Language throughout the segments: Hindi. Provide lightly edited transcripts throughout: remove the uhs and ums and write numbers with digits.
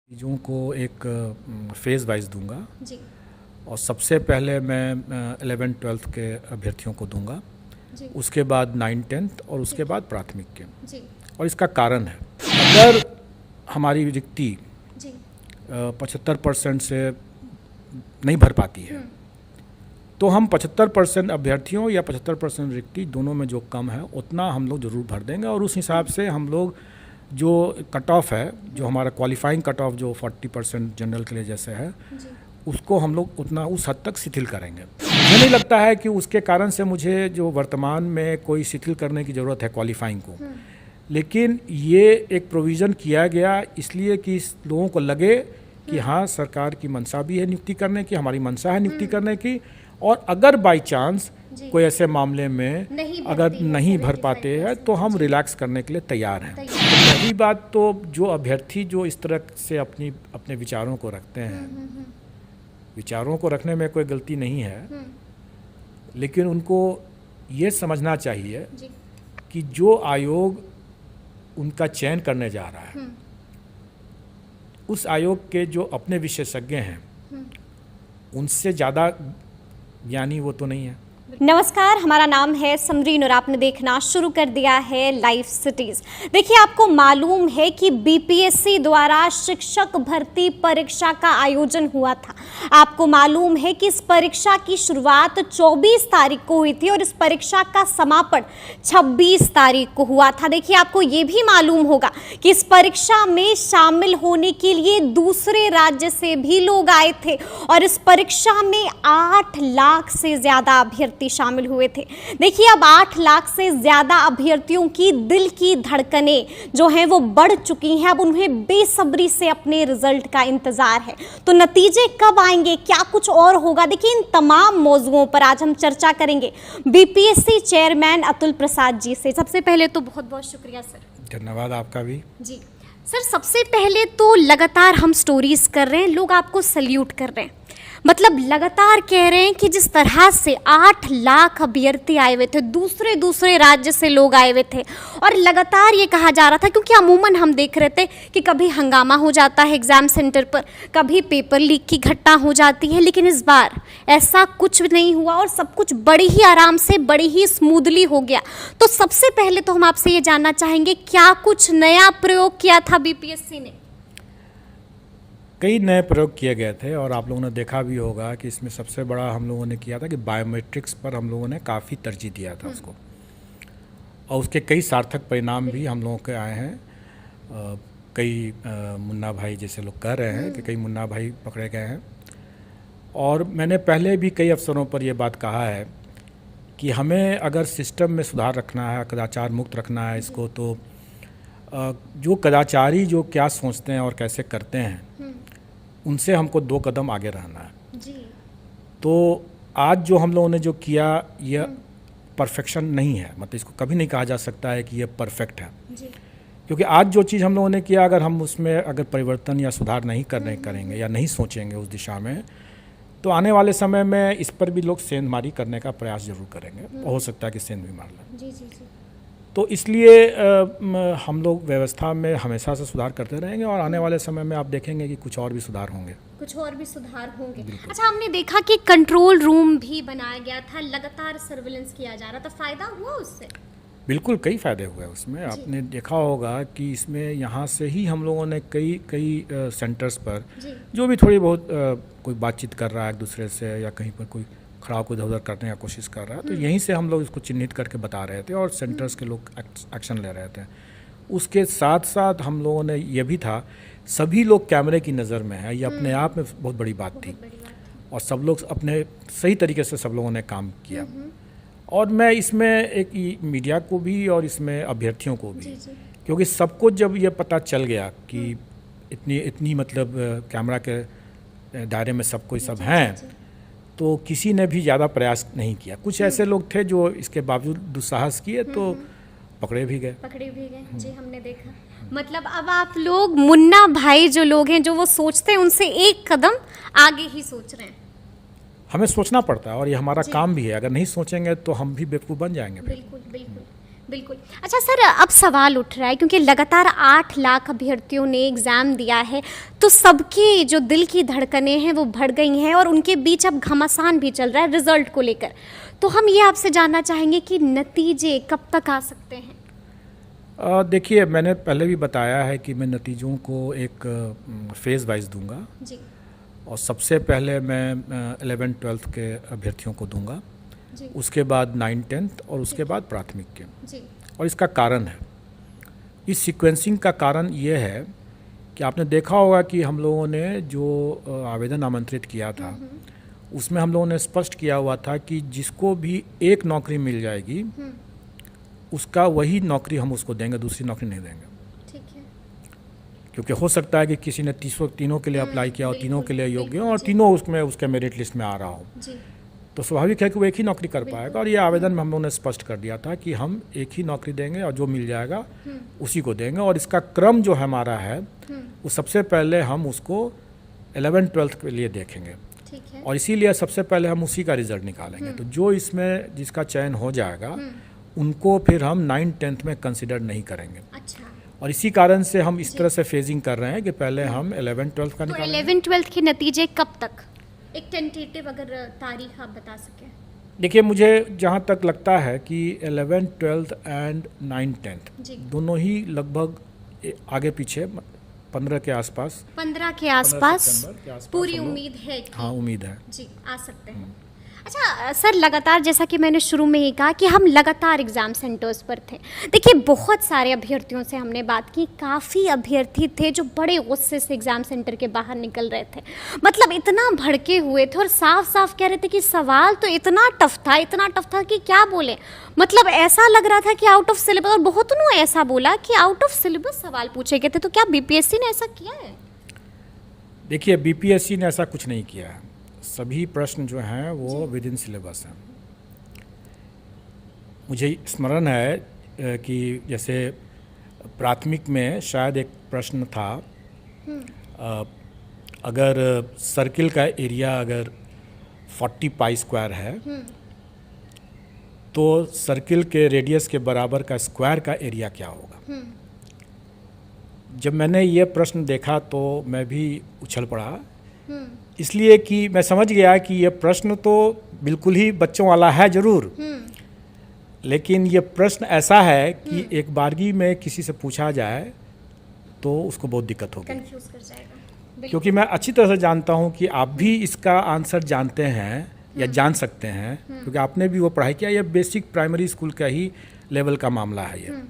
चीज़ों को एक फेज़ वाइज दूंगा जी और सबसे पहले मैं 11th-12th के अभ्यर्थियों को दूंगा, जी उसके बाद 9th-10th और उसके बाद प्राथमिक के। जी और इसका कारण है, अगर हमारी रिक्ति जी 75% से नहीं भर पाती है तो हम 75% अभ्यर्थियों या 75% रिक्ति दोनों में जो कम है उतना हम लोग ज़रूर भर देंगे। और उस हिसाब से हम लोग जो कट ऑफ है, जो हमारा क्वालिफाइंग कट ऑफ जो 40% जनरल के लिए जैसे है, जी उसको हम लोग उतना उस हद तक शिथिल करेंगे। मुझे नहीं लगता है कि उसके कारण से मुझे जो वर्तमान में कोई शिथिल करने की ज़रूरत है क्वालिफाइंग को, लेकिन ये एक प्रोविज़न किया गया इसलिए कि लोगों को लगे कि हाँ, सरकार की मंशा भी है नियुक्ति करने की, हमारी मंशा है नियुक्ति करने की, और अगर बाई चांस कोई ऐसे मामले में अगर नहीं भर पाते हैं तो हम रिलैक्स करने के लिए तैयार हैं। तो पहली बात तो जो अभ्यर्थी जो इस तरह से अपने विचारों को रखते हैं, विचारों को रखने में कोई गलती नहीं है, लेकिन उनको ये समझना चाहिए जी कि जो आयोग उनका चयन करने जा रहा है, उस आयोग के जो अपने विशेषज्ञ हैं उनसे ज़्यादा ज्ञानी वो तो नहीं है। नमस्कार, हमारा नाम है समरीन और आपने देखना शुरू कर दिया है लाइव सिटीज। देखिए, आपको मालूम है कि बीपीएससी द्वारा शिक्षक भर्ती परीक्षा का आयोजन हुआ था। आपको मालूम है कि इस परीक्षा की शुरुआत 24 तारीख को हुई थी और इस परीक्षा का समापन 26 तारीख को हुआ था। देखिए, आपको ये भी मालूम होगा कि इस परीक्षा में शामिल होने के लिए दूसरे राज्य से भी लोग आए थे और इस परीक्षा में 8 लाख से ज्यादा अभ्यर्थी शामिल हुए थे। देखिए, अब 8 लाख से ज्यादा अभ्यर्थियों की दिल की धड़कनें जो हैं वो बढ़ चुकी हैं। अब उन्हें बेसब्री से अपने रिजल्ट का इंतजार है। तो नतीजे कब आएंगे, क्या कुछ और होगा, देखिए इन तमाम मौजुओं पर आज हम चर्चा करेंगे बीपीएससी चेयरमैन अतुल प्रसाद जी से। सबसे पहले तो बहुत बहुत शुक्रिया सर। धन्यवाद आपका भी। जी सर, सबसे पहले तो लगातार हम स्टोरीज कर रहे हैं, लोग आपको सल्यूट कर रहे हैं, मतलब लगातार कह रहे हैं कि जिस तरह से 8 लाख अभ्यर्थी आए हुए थे, दूसरे राज्य से लोग आए हुए थे, और लगातार ये कहा जा रहा था, क्योंकि अमूमन हम देख रहे थे कि कभी हंगामा हो जाता है एग्जाम सेंटर पर, कभी पेपर लीक की घटना हो जाती है, लेकिन इस बार ऐसा कुछ नहीं हुआ और सब कुछ बड़ी ही आराम से, बड़ी ही स्मूथली हो गया। तो सबसे पहले तो हम आपसे ये जानना चाहेंगे, क्या कुछ नया प्रयोग किया था बीपीएससी ने? कई नए प्रयोग किए गए थे और आप लोगों ने देखा भी होगा कि इसमें सबसे बड़ा हम लोगों ने किया था कि बायोमेट्रिक्स पर हम लोगों ने काफ़ी तरजीह दिया था उसको, और उसके कई सार्थक परिणाम भी हम लोगों के आए हैं। कई मुन्ना भाई जैसे लोग कह रहे हैं कि कई मुन्ना भाई पकड़े गए हैं। और मैंने पहले भी कई अवसरों पर यह बात कहा है कि हमें अगर सिस्टम में सुधार रखना है, कदाचार मुक्त रखना है इसको, तो जो कदाचारी जो क्या सोचते हैं और कैसे करते हैं उनसे हमको 2 कदम आगे रहना है। जी तो आज जो हम लोगों ने जो किया यह परफेक्शन नहीं है, मतलब इसको कभी नहीं कहा जा सकता है कि यह परफेक्ट है, जी क्योंकि आज जो चीज़ हम लोगों ने किया, अगर हम उसमें अगर परिवर्तन या सुधार नहीं करेंगे या नहीं सोचेंगे उस दिशा में, तो आने वाले समय में इस पर भी लोग सेंधमारी करने का प्रयास जरूर करेंगे। हो सकता है कि सेंध भी मार लें। जी जी जी तो इसलिए हम लोग व्यवस्था में हमेशा से सुधार करते रहेंगे और आने वाले समय में आप देखेंगे कि कुछ और भी सुधार होंगे। कुछ और भी सुधार होंगे। अच्छा, हमने देखा कि कंट्रोल रूम भी बनाया गया था, लगातार सर्विलेंस किया जा रहा था, फायदा हुआ उससे? बिल्कुल, कई फ़ायदे हुए उसमें। आपने देखा होगा कि इसमें यहाँ से ही हम लोगों ने कई सेंटर्स पर जो भी थोड़ी बहुत कोई बातचीत कर रहा है एक दूसरे से, या कहीं पर कोई खड़ा को इधर उधर करने की कोशिश कर रहा है, तो यहीं से हम लोग इसको चिन्हित करके बता रहे थे और सेंटर्स के लोग एक्शन ले रहे थे। उसके साथ साथ हम लोगों ने यह भी था, सभी लोग कैमरे की नज़र में है, ये अपने आप में बहुत बड़ी बात थी, और सब लोग अपने सही तरीके से सब लोगों ने काम किया। और मैं इसमें एक मीडिया को भी और इसमें अभ्यर्थियों को भी, क्योंकि सबको जब ये पता चल गया कि इतनी मतलब कैमरा के दायरे में सब कोई सब हैं, तो किसी ने भी ज़्यादा प्रयास नहीं किया। कुछ ऐसे लोग थे जो इसके बावजूद दुस्साहस किए तो पकड़े भी गए। जी, हमने देखा। मतलब अब आप लोग मुन्ना भाई जो लोग हैं, जो वो सोचते हैं, उनसे एक कदम आगे ही सोच रहे हैं। हमें सोचना पड़ता है और ये हमारा काम भी है। अगर नहीं सोचेंगे तो हम भी बेवकूफ़ बन जाएंगे। बिल्कुल बिल्कुल बिल्कुल। अच्छा सर, अब सवाल उठ रहा है क्योंकि लगातार 8 लाख अभ्यर्थियों ने एग्ज़ाम दिया है, तो सबकी जो दिल की धड़कनें हैं वो बढ़ गई हैं और उनके बीच अब घमासान भी चल रहा है रिजल्ट को लेकर। तो हम ये आपसे जानना चाहेंगे कि नतीजे कब तक आ सकते हैं? देखिए, मैंने पहले भी बताया है कि मैं नतीजों को एक फेज़ वाइज दूंगा जी और सबसे पहले मैं 11th-12th के अभ्यर्थियों को दूंगा, जी उसके बाद 9th-10th और उसके बाद प्राथमिक के। जी और इसका कारण है, इस सीक्वेंसिंग का कारण ये है कि आपने देखा होगा कि हम लोगों ने जो आवेदन आमंत्रित किया था उसमें हम लोगों ने स्पष्ट किया हुआ था कि जिसको भी एक नौकरी मिल जाएगी उसका वही नौकरी हम उसको देंगे, दूसरी नौकरी नहीं देंगे। ठीक है। क्योंकि हो सकता है कि किसी ने तीनों के लिए अप्लाई किया हो, तीनों के लिए योग्य हो और जी। तीनों उसमें उसके मेरिट लिस्ट में आ रहा हो, जी तो स्वाभाविक है कि वो एक ही नौकरी कर पाएगा। और ये आवेदन में हम लोगों ने स्पष्ट कर दिया था कि हम एक ही नौकरी देंगे और जो मिल जाएगा उसी को देंगे। और इसका क्रम जो हमारा है वो सबसे पहले हम उसको 11th-12th के लिए देखेंगे ठीक है। और इसीलिए सबसे पहले हम उसी का रिजल्ट निकालेंगे। तो जो इसमें जिसका चयन हो जाएगा उनको फिर हम 9th-10th में कंसिडर नहीं करेंगे। अच्छा, और इसी कारण से हम इस तरह से फेजिंग कर रहे हैं कि पहले हम 11th-12th का तो निकालेंगे। 11th-12th के नतीजे कब तक? एक टेंटेटिव अगर तारीख आप बता सकें। देखिए, मुझे जहाँ तक लगता है कि 11th-12th एंड 9th-10th जी। दोनों ही लगभग आगे पीछे 15 के आसपास 15 के आसपास सितंबर के आसपास पूरी हम लोग- उम्मीद है कि हाँ, उम्मीद है। जी आ सकते हैं। अच्छा सर, लगातार जैसा कि मैंने शुरू में ही कहा कि हम लगातार एग्ज़ाम सेंटर्स पर थे। देखिए, बहुत सारे अभ्यर्थियों से हमने बात की, काफ़ी अभ्यर्थी थे जो बड़े गुस्से से एग्ज़ाम सेंटर के बाहर निकल रहे थे। मतलब इतना भड़के हुए थे और साफ साफ कह रहे थे कि सवाल तो इतना टफ था कि क्या बोले। मतलब ऐसा लग रहा था कि आउट ऑफ सिलेबस, और बहुत ने ऐसा बोला कि आउट ऑफ सिलेबस सवाल पूछे गए थे। तो क्या बीपीएससी ने ऐसा किया है? देखिए, बीपीएससी ने ऐसा कुछ नहीं किया है। सभी प्रश्न जो हैं वो विद इन सिलेबस हैं। मुझे स्मरण है कि जैसे प्राथमिक में शायद एक प्रश्न था, अगर सर्किल का एरिया अगर 40 पाई स्क्वायर है तो सर्किल के रेडियस के बराबर का स्क्वायर का एरिया क्या होगा। जब मैंने ये प्रश्न देखा तो मैं भी उछल पड़ा, इसलिए कि मैं समझ गया कि ये प्रश्न तो बिल्कुल ही बच्चों वाला है ज़रूर, लेकिन ये प्रश्न ऐसा है कि एक बारगी में किसी से पूछा जाए तो उसको बहुत दिक्कत होगी, कंफ्यूज कर जाएगा। क्योंकि मैं अच्छी तरह से जानता हूँ कि आप भी इसका आंसर जानते हैं या जान सकते हैं, क्योंकि आपने भी वो पढ़ाई किया। ये बेसिक प्राइमरी स्कूल का ही लेवल का मामला है ये।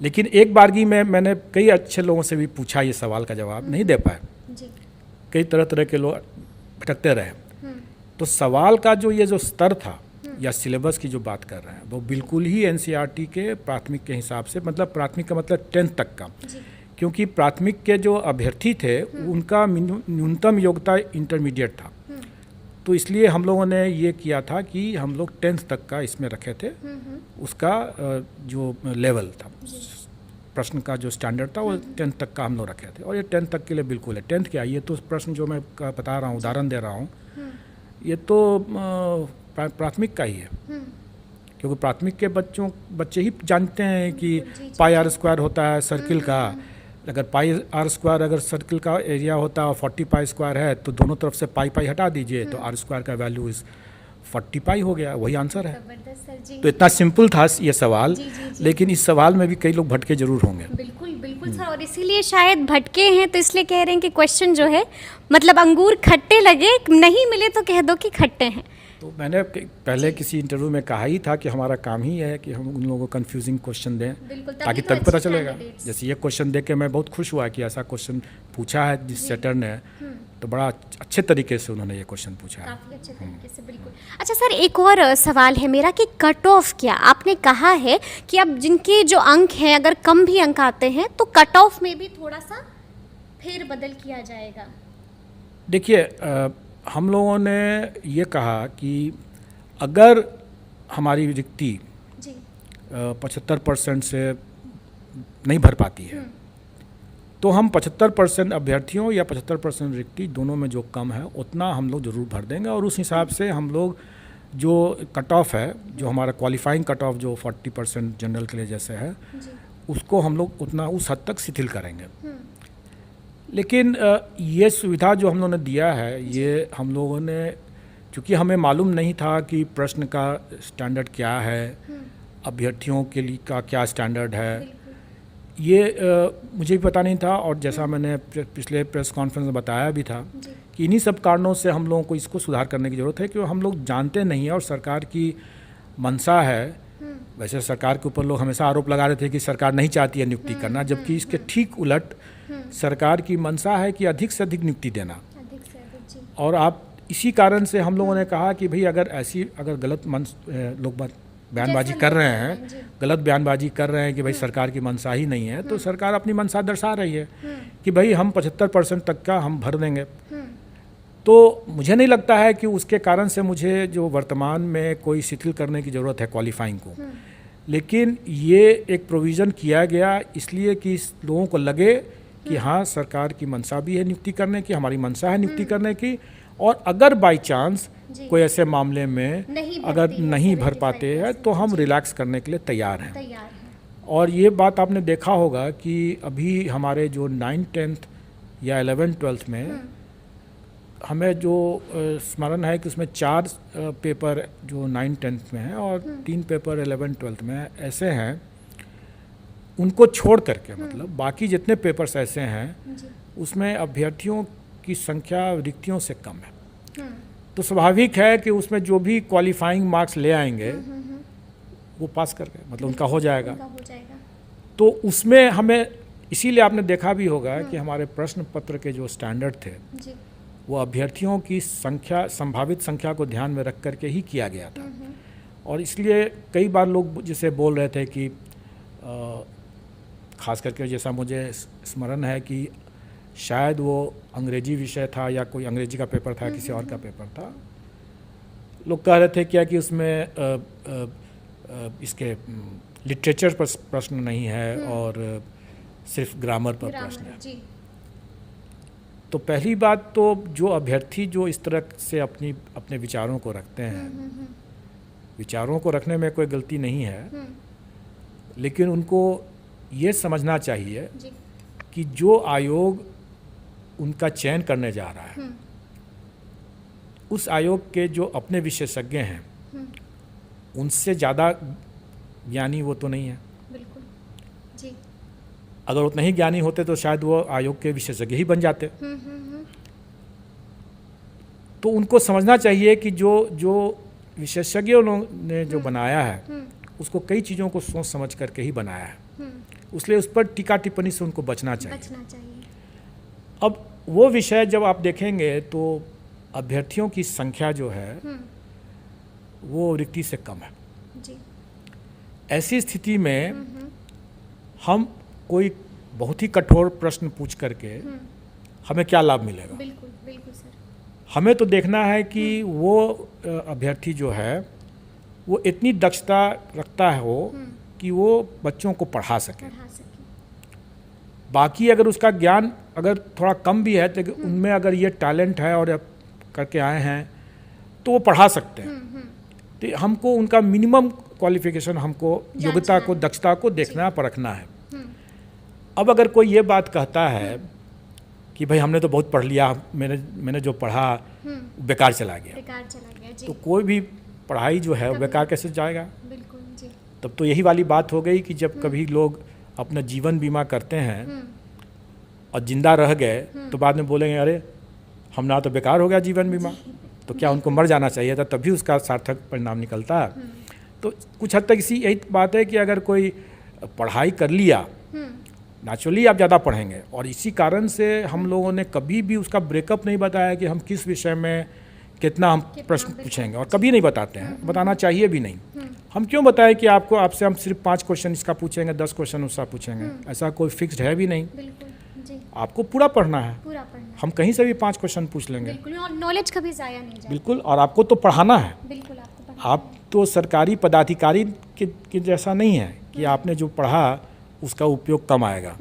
लेकिन एक बारगी में मैंने कई अच्छे लोगों से भी पूछा, ये सवाल का जवाब नहीं दे पाए। जी कई तरह तरह के लोग भटकते रहे। तो सवाल का जो स्तर था या सिलेबस की जो बात कर रहे हैं वो बिल्कुल ही एनसीईआरटी के प्राथमिक के हिसाब से, मतलब प्राथमिक का मतलब 10th तक का, क्योंकि प्राथमिक के जो अभ्यर्थी थे उनका न्यूनतम योग्यता इंटरमीडिएट था। तो इसलिए हम लोगों ने ये किया था कि हम लोग 10th तक का इसमें रखे थे। उसका जो लेवल था, प्रश्न का जो स्टैंडर्ड था वो 10th तक का हम लोग रखे थे। और ये 10th तक के लिए बिल्कुल है। 10th क्या, ये तो प्रश्न जो मैं बता रहा हूँ, उदाहरण दे रहा हूँ, ये तो प्राथमिक का ही है, क्योंकि प्राथमिक के बच्चे ही जानते हैं कि पाई आर स्क्वायर होता है सर्किल का। अगर पाई आर स्क्वायर अगर सर्किल का एरिया होता है 40 पाई स्क्वायर है तो दोनों तरफ से पाई हटा दीजिए तो आर स्क्वायर का वैल्यू इस 40 पाई हो गया, वही आंसर है। जबरदस्त सर जी। तो इतना सिंपल था ये सवाल, जी, जी, जी। लेकिन इस सवाल में भी कई लोग भटके जरूर होंगे। बिल्कुल बिल्कुल सर, और इसीलिए शायद भटके हैं, तो इसलिए कह रहे हैं कि क्वेश्चन जो है, मतलब अंगूर खट्टे लगे, नहीं मिले तो कह दो कि खट्टे हैं। तो मैंने पहले किसी इंटरव्यू में कहा ही था कि हमारा काम ही है कि हम उन लोगों को कंफ्यूजिंग क्वेश्चन दें, बिल्कुल, तभी ताकि तो तब पता अच्छे चलेगा। candidates। जैसे ये क्वेश्चन देख के मैं बहुत खुश हुआ कि ऐसा क्वेश्चन पूछा है जिस सेटर ने, तो बड़ा अच्छे तरीके से उन्होंने ये क्वेश्चन पूछा है। काफी अच्छे तरीके से, बिल्कुल। अच्छा सर, एक और सवाल है मेरा कि कट ऑफ क्या, आपने कहा है कि अब जिनके जो अंक हैं अगर कम भी अंक आते हैं तो कट ऑफ में भी थोड़ा सा फेर बदल किया जाएगा। देखिए, हम लोगों ने ये कहा कि अगर हमारी रिक्ति जी 75% से नहीं भर पाती है तो हम 75% अभ्यर्थियों या 75% रिक्ति दोनों में जो कम है उतना हम लोग ज़रूर भर देंगे। और उस हिसाब से हम लोग जो कट ऑफ है, जो हमारा क्वालिफाइंग कट ऑफ जो 40% जनरल के लिए जैसे है, उसको हम लोग उतना उस हद तक शिथिल करेंगे। लेकिन ये सुविधा जो हम लोगों ने दिया है, ये हम लोगों ने, चूँकि हमें मालूम नहीं था कि प्रश्न का स्टैंडर्ड क्या है, अभ्यर्थियों के लिए का क्या स्टैंडर्ड है, ये मुझे भी पता नहीं था। और जैसा मैंने पिछले प्रेस कॉन्फ्रेंस में बताया भी था कि इन्हीं सब कारणों से हम लोगों को इसको सुधार करने की ज़रूरत है, क्योंकि हम लोग जानते नहीं हैं और सरकार की मंशा है। वैसे सरकार के ऊपर लोग हमेशा आरोप लगा रहे थे कि सरकार नहीं चाहती है नियुक्ति करना, जबकि इसके ठीक उलट सरकार की मंशा है कि अधिक से अधिक नियुक्ति देना। और आप इसी कारण से हम लोगों ने कहा कि भाई अगर गलत लोग बयानबाजी कर रहे हैं, गलत बयानबाजी कर रहे हैं कि भाई सरकार की मंशा ही नहीं है, तो सरकार अपनी मंशा दर्शा रही है कि भाई हम 75% तक का हम भर देंगे। तो मुझे नहीं लगता है कि उसके कारण से मुझे जो वर्तमान में कोई शिथिल करने की ज़रूरत है क्वालिफाइंग को। लेकिन ये एक प्रोविज़न किया गया इसलिए कि लोगों को लगे कि हाँ, सरकार की मंशा भी है नियुक्ति करने की, हमारी मंशा है नियुक्ति करने की, और अगर बाई चांस कोई ऐसे मामले में अगर नहीं भर पाते हैं तो हम रिलैक्स करने के लिए तैयार हैं। और ये बात आपने देखा होगा कि अभी हमारे जो 9th 10th या 11th 12th में हमें जो स्मरण है कि उसमें 4 पेपर जो 9th 10th में हैं और 3 पेपर 11th 12th में ऐसे हैं, उनको छोड़ करके मतलब बाकी जितने पेपर्स ऐसे हैं उसमें अभ्यर्थियों की संख्या रिक्तियों से कम है। तो स्वाभाविक है कि उसमें जो भी क्वालिफाइंग मार्क्स ले आएंगे वो पास करके मतलब उनका हो जाएगा। तो उसमें हमें, इसीलिए आपने देखा भी होगा कि हमारे प्रश्न पत्र के जो स्टैंडर्ड थे वो अभ्यर्थियों की संख्या, संभावित संख्या को ध्यान में रख करके ही किया गया था। और इसलिए कई बार लोग जिसे बोल रहे थे कि खास करके जैसा मुझे स्मरण है कि शायद वो अंग्रेजी विषय था या कोई अंग्रेजी का पेपर था, किसी और का पेपर था, लोग कह रहे थे क्या कि उसमें इसके लिटरेचर पर प्रश्न नहीं है और सिर्फ ग्रामर पर प्रश्न है। तो पहली बात तो जो अभ्यर्थी जो इस तरह से अपने विचारों को रखते हैं, विचारों को रखने में कोई गलती नहीं है, लेकिन उनको ये समझना चाहिए कि जो आयोग उनका चयन करने जा रहा है उस आयोग के जो अपने विशेषज्ञ हैं उनसे ज़्यादा ज्ञानी वो तो नहीं है। बिल्कुल जी। अगर उतने ही ज्ञानी होते तो शायद वो आयोग के विशेषज्ञ ही बन जाते। तो उनको समझना चाहिए कि जो विशेषज्ञों ने जो बनाया है उसको कई चीज़ों को सोच समझ करके ही बनाया है, इसलिए उस पर टीका टिप्पणी से उनको बचना चाहिए। अब वो विषय जब आप देखेंगे तो अभ्यर्थियों की संख्या जो है वो रिक्ति से कम है जी। ऐसी स्थिति में हम कोई बहुत ही कठोर प्रश्न पूछ करके हमें क्या लाभ मिलेगा? बिल्कुल बिल्कुल सर। हमें तो देखना है कि वो अभ्यर्थी जो है वो इतनी दक्षता रखता है कि वो बच्चों को पढ़ा सके। बाकी अगर उसका ज्ञान अगर थोड़ा कम भी है तो उनमें अगर ये टैलेंट है और करके आए हैं तो वो पढ़ा सकते हैं। तो हमको उनका मिनिमम क्वालिफिकेशन, हमको योग्यता को, दक्षता को देखना परखना है। अब अगर कोई ये बात कहता है कि भाई हमने तो बहुत पढ़ लिया, मैंने जो पढ़ा बेकार चला गया जी। तो कोई भी पढ़ाई जो है बेकार कैसे जाएगा? बिल्कुल जी। तब तो यही वाली बात हो गई कि जब कभी लोग अपना जीवन बीमा करते हैं और जिंदा रह गए तो बाद में बोलेंगे अरे हमारा तो बेकार हो गया जीवन बीमा, तो क्या उनको मर जाना चाहिए था, तभी उसका सार्थक परिणाम निकलता है। तो कुछ हद तक यही बात है कि अगर कोई पढ़ाई कर लिया, नेचुरली आप ज़्यादा पढ़ेंगे। और इसी कारण से हम लोगों ने कभी भी उसका ब्रेकअप नहीं बताया कि हम किस विषय में कितना हम प्रश्न पूछेंगे, और कभी नहीं बताते हैं, बताना चाहिए भी नहीं। हम क्यों बताएं कि आपसे हम सिर्फ 5 क्वेश्चन इसका पूछेंगे, 10 क्वेश्चन उसका पूछेंगे, ऐसा कोई फिक्स्ड है भी नहीं। आपको पूरा पढ़ना है, हम कहीं से भी 5 क्वेश्चन पूछ लेंगे। और नॉलेज कभी ज़ाया नहीं जाए। बिल्कुल। और आपको तो पढ़ाना है। बिल्कुल, आप तो सरकारी पदाधिकारी के जैसा नहीं है कि आपने जो पढ़ा उसका उपयोग कम आएगा।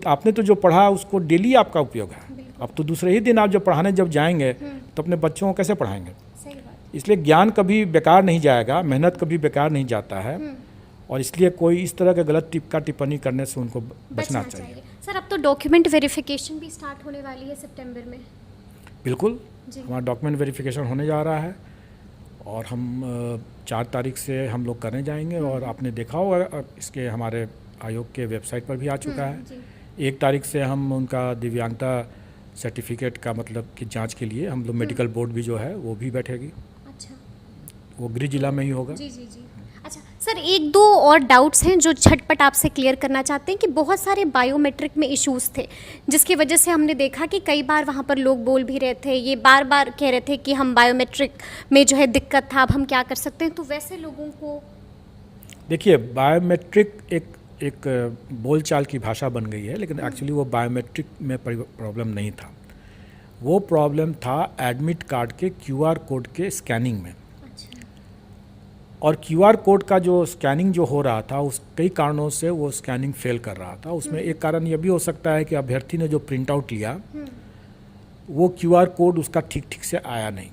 आपने तो जो पढ़ा उसको डेली आपका उपयोग है। अब तो दूसरे ही दिन आप जब पढ़ाने जब जाएंगे तो अपने बच्चों को कैसे पढ़ाएंगे? इसलिए ज्ञान कभी बेकार नहीं जाएगा, मेहनत कभी बेकार नहीं जाता है, और इसलिए कोई इस तरह के गलत टिप्पणी करने से उनको बचना चाहिए। सर अब तो डॉक्यूमेंट वेरिफिकेशन भी स्टार्ट होने वाली है सितंबर में। बिल्कुल, जी। हमारा डॉक्यूमेंट वेरिफिकेशन होने जा रहा है और हम 4 तारीख से हम लोग करने जाएंगे, और आपने देखा होगा इसके हमारे आयोग के वेबसाइट पर भी आ चुका है। जी। 1 तारीख से हम उनका दिव्यांगता सर्टिफिकेट का मतलब कि जांच के लिए हम लोग मेडिकल बोर्ड भी जो है वो भी बैठेगी। अच्छा, वो गृह जिला में ही होगा। जी जी जी। अच्छा सर, एक दो और डाउट्स हैं जो झटपट आपसे क्लियर करना चाहते हैं कि बहुत सारे बायोमेट्रिक में इश्यूज थे, जिसकी वजह से हमने देखा कि कई बार वहाँ पर लोग बोल भी रहे थे, ये बार बार कह रहे थे कि हम बायोमेट्रिक में जो है दिक्कत था, अब हम क्या कर सकते हैं, तो वैसे लोगों को देखिए, बायोमेट्रिक एक बोलचाल की भाषा बन गई है, लेकिन एक्चुअली वो बायोमेट्रिक में प्रॉब्लम नहीं था। वो प्रॉब्लम था एडमिट कार्ड के QR कोड के स्कैनिंग में। और QR कोड का जो स्कैनिंग जो हो रहा था, उस कई कारणों से वो स्कैनिंग फेल कर रहा था। उसमें एक कारण यह भी हो सकता है कि अभ्यर्थी ने जो प्रिंट आउट लिया वो QR कोड उसका ठीक से आया नहीं।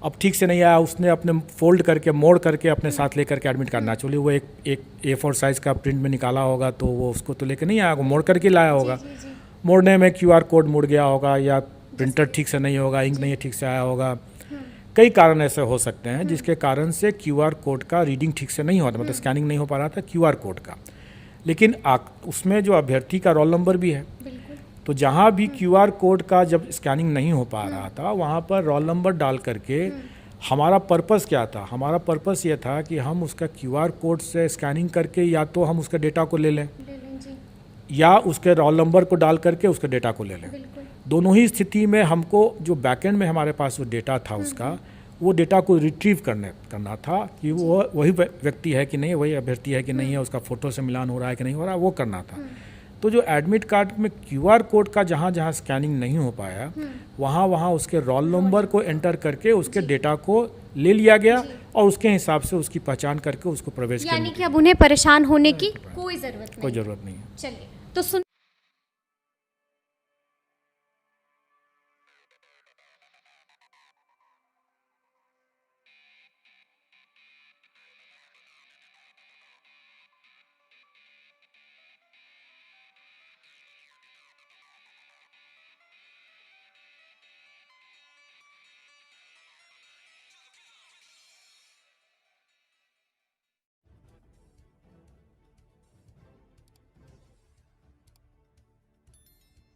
अब ठीक से नहीं आया, उसने अपने फोल्ड करके मोड़ करके अपने साथ लेकर के एडमिट करना चाहिए। वो एक A4 साइज़ का प्रिंट में निकाला होगा तो वो उसको तो लेकर नहीं आया, वो मोड़ करके लाया होगा। मोड़ने में QR कोड मुड़ गया होगा, या प्रिंटर ठीक से नहीं होगा, इंक नहीं ठीक से आया होगा। कई कारण ऐसे हो सकते हैं जिसके कारण से QR कोड का रीडिंग ठीक से नहीं होता, मतलब स्कैनिंग नहीं हो पा रहा था QR कोड का। लेकिन उसमें जो अभ्यर्थी का रोल नंबर भी है, तो जहाँ भी QR कोड का जब स्कैनिंग नहीं हो पा रहा था, वहाँ पर रोल नंबर डाल करके हमारा पर्पस क्या था? हमारा पर्पस ये था कि हम उसका QR कोड से स्कैनिंग करके या तो हम उसके डेटा को ले लें या उसके रोल नंबर को डाल करके उसके डेटा को ले लें। दोनों ही स्थिति में हमको जो बैकएंड में हमारे पास जो डेटा था उसका, वो डेटा को रिट्रीव करना था कि वो वही व्यक्ति है कि नहीं, वही अभ्यर्थी है कि नहीं है, उसका फ़ोटो से मिलान हो रहा है कि नहीं हो रहा है, वो करना था। तो जो एडमिट कार्ड में QR कोड का जहाँ जहाँ स्कैनिंग नहीं हो पाया, वहाँ उसके रोल नंबर को एंटर करके उसके डेटा को ले लिया गया और उसके हिसाब से उसकी पहचान करके उसको प्रवेश यानी कि अब उन्हें परेशान होने की कोई ज़रूरत नहीं है। चलिए तो सुन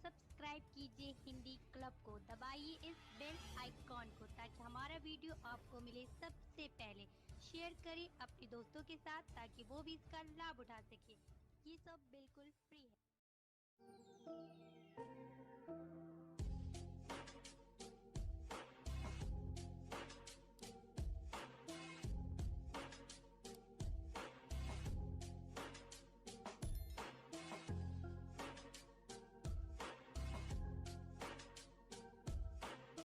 सब्सक्राइब कीजिए हिंदी क्लब को, दबाइए इस बेल आइकॉन को ताकि हमारा वीडियो आपको मिले सबसे पहले। शेयर करें अपने दोस्तों के साथ ताकि वो भी इसका लाभ उठा सके। ये सब बिल्कुल फ्री है।